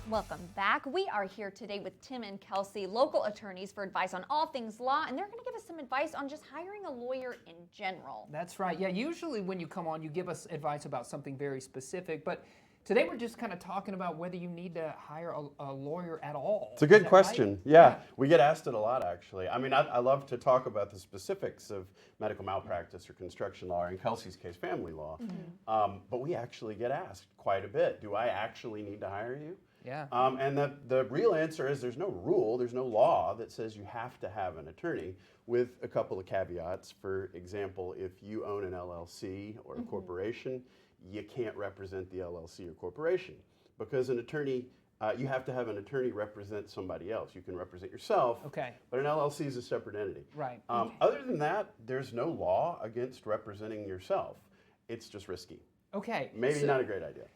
Welcome back. We are here today with Tim and Kelsey, local attorneys, for advice on all things law, and they're going to give us some advice on just hiring a lawyer in general. That's right. Yeah, usually when you come on, you give us advice about something very specific, but today we're just kind of talking about whether you need to hire a lawyer at all. It's a good question. Right? Yeah, we get asked it a lot, actually. I mean, I love to talk about the specifics of medical malpractice or construction law, or in Kelsey's case, family law. Mm-hmm. But we actually get asked quite a bit, do I actually need to hire you? Yeah. And the real answer is there's no rule, there's no law that says you have to have an attorney, with a couple of caveats. For example, if you own an LLC or a corporation, you can't represent the LLC or corporation, because an attorney, you have to have an attorney represent somebody else. You can represent yourself, Okay. but an LLC is a separate entity. Right. Other than that, there's no law against representing yourself. It's just risky. Okay. Maybe not a great idea.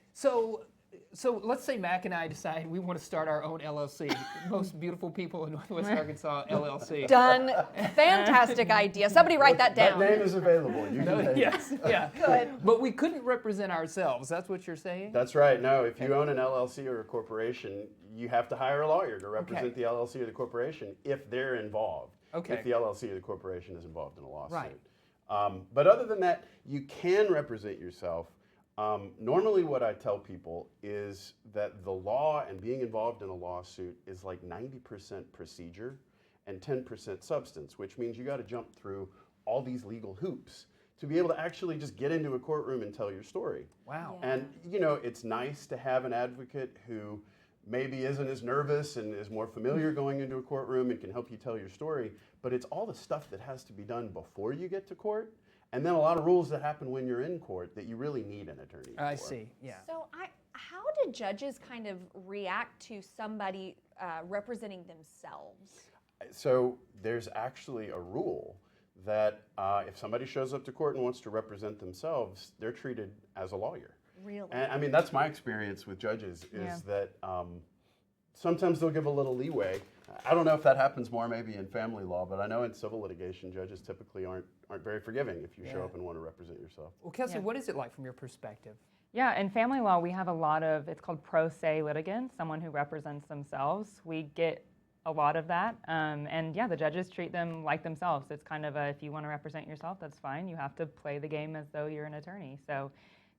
So let's say Mac and I decide we want to start our own LLC, Most Beautiful People in Northwest Arkansas LLC. Done. Fantastic idea. Somebody write that down. That name is available. You can pay. Yes, yeah. Good. But we couldn't represent ourselves. That's what you're saying? That's right. No, if you own an LLC or a corporation, you have to hire a lawyer to represent the LLC or the corporation if they're involved. Okay. If the LLC or the corporation is involved in a lawsuit. Right. But other than that, you can represent yourself. Normally what I tell people is that the law and being involved in a lawsuit is like 90% procedure and 10% substance, which means you got to jump through all these legal hoops to be able to actually just get into a courtroom and tell your story. Wow. Yeah. And you know, it's nice to have an advocate who maybe isn't as nervous and is more familiar going into a courtroom and can help you tell your story, but it's all the stuff that has to be done before you get to court. And then a lot of rules that happen when you're in court that you really need an attorney for. I see, yeah. So how do judges kind of react to somebody representing themselves? So there's actually a rule that if somebody shows up to court and wants to represent themselves, they're treated as a lawyer. Really? And I mean, that's my experience with judges, is that sometimes they'll give a little leeway. I don't know if that happens more maybe in family law, but I know in civil litigation, judges typically aren't very forgiving if you show up and want to represent yourself. Well, Kelsey, what is it like from your perspective? Yeah, in family law, we have a lot of, it's called pro se litigants, someone who represents themselves. We get a lot of that. And yeah, the judges treat them like themselves. It's kind of a, if you want to represent yourself, that's fine. You have to play the game as though you're an attorney. So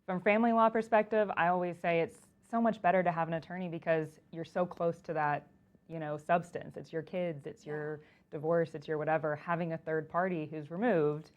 from family law perspective, I always say it's so much better to have an attorney because you're so close to that, you know, substance. It's your kids, it's your divorce, it's your whatever. Having a third party who's removed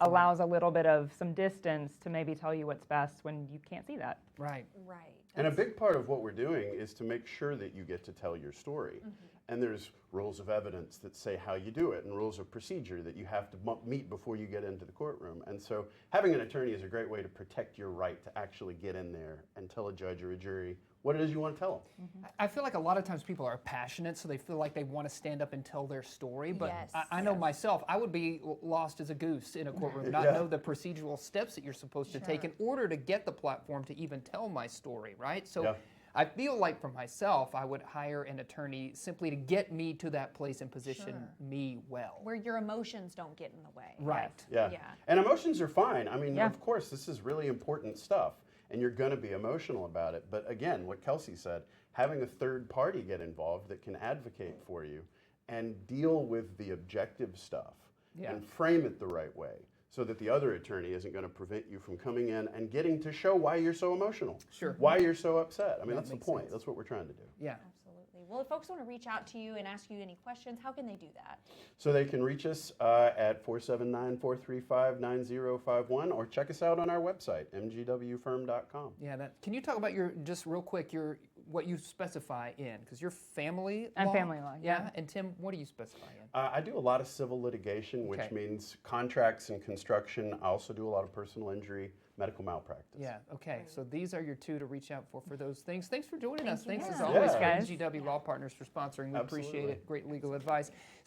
allows a little bit of some distance to maybe tell you what's best when you can't see that. Right. Right. And a big part of what we're doing is to make sure that you get to tell your story. And there's rules of evidence that say how you do it, and rules of procedure that you have to meet before you get into the courtroom. And so having an attorney is a great way to protect your right to actually get in there and tell a judge or a jury what it is you want to tell them. I feel like a lot of times people are passionate, so they feel like they want to stand up and tell their story. But Yes. I know myself, I would be lost as a goose in a courtroom, not know the procedural steps that you're supposed to take in order to get the platform to even tell my story, right? So I feel like for myself, I would hire an attorney simply to get me to that place and position me well. Where your emotions don't get in the way. Right. Yeah. Yeah. And emotions are fine. I mean, of course, this is really important stuff, and you're going to be emotional about it. But again, what Kelsey said, having a third party get involved that can advocate for you and deal with the objective stuff and frame it the right way so that the other attorney isn't going to prevent you from coming in and getting to show why you're so emotional, why you're so upset. I mean, that's the point. That's what we're trying to do. Yeah. Absolutely. Well, if folks want to reach out to you and ask you any questions, how can they do that? So they can reach us at 479-435-9051 or check us out on our website, mgwfirm.com. Yeah. Can you talk about just real quick, what you specify in? Because you're family And law. family law, yeah. And Tim, what do you specify in? I do a lot of civil litigation, which means contracts and construction. I also do a lot of personal injury, medical malpractice. Yeah, okay. So these are your two to reach out for those things. Thanks for joining us. Thank you. Thanks as Yeah. always Thanks, for guys. MGW Law Partners for sponsoring. We appreciate Absolutely. it. Great legal advice.